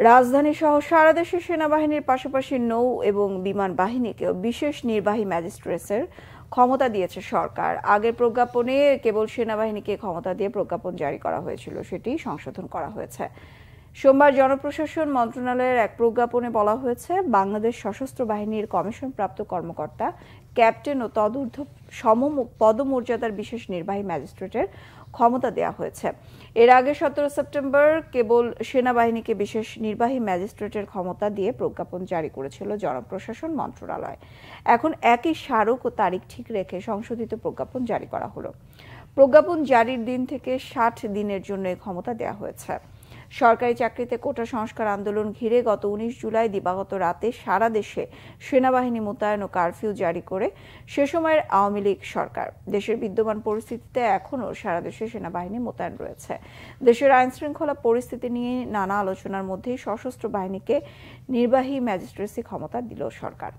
রাজধানী সহ সারা দেশে সেনাবাহিনীর পাশাপাশি নৌ এবং বিমান বাহিনীকেও বিশেষ নির্বাহী ম্যাজিস্ট্রেটের ক্ষমতা দিয়েছে সরকার। আগের প্রজ্ঞাপনে কেবল সেনাবাহিনীকে ক্ষমতা দিয়ে প্রজ্ঞাপন জারি করা হয়েছিল, সেটি সংশোধন করা হয়েছে। সোমবার জনপ্রশাসন মন্ত্রণালয়ের এক প্রজ্ঞাপনে বলা হয়েছে, বাংলাদেশ সশস্ত্র বাহিনীর কমিশনপ্রাপ্ত কর্মকর্তা, ক্যাপ্টেন ও তদূর্ধ্ব সম পদমর্যাদার বিশেষ নির্বাহী ম্যাজিস্ট্রেটের ক্ষমতা দেওয়া হয়েছে। এর আগে 17 সেপ্টেম্বর কেবল সেনাবাহিনীকে বিশেষ নির্বাহী ম্যাজিস্ট্রেটের ক্ষমতা দিয়ে প্রজ্ঞাপন জারি করেছিল জনপ্রশাসন মন্ত্রণালয়। এখন একই স্মারক ও তারিখ ঠিক রেখে সংশোধিত প্রজ্ঞাপন জারি করা হলো। প্রজ্ঞাপন জারির দিন থেকে 60 দিনের জন্য এই ক্ষমতা দেওয়া হয়েছে। সরকারি চাকরিতে কোটা সংস্কার আন্দোলন ঘিরে গত 19 জুলাই দিবাগত রাতে সারা দেশে সেনাবাহিনী মোতায়েন ও কারফিউ জারি করে সে সময়ের আওয়ামী লীগ সরকার। দেশের বিদ্যমান পরিস্থিতিতে এখনও সারা দেশে সেনাবাহিনী মোতায়েন রয়েছে। দেশের আইন শৃঙ্খলা পরিস্থিতি নিয়ে নানা আলোচনার মধ্যেই সশস্ত্র বাহিনীকে নির্বাহী ম্যাজিস্ট্রেসি ক্ষমতা দিল সরকার।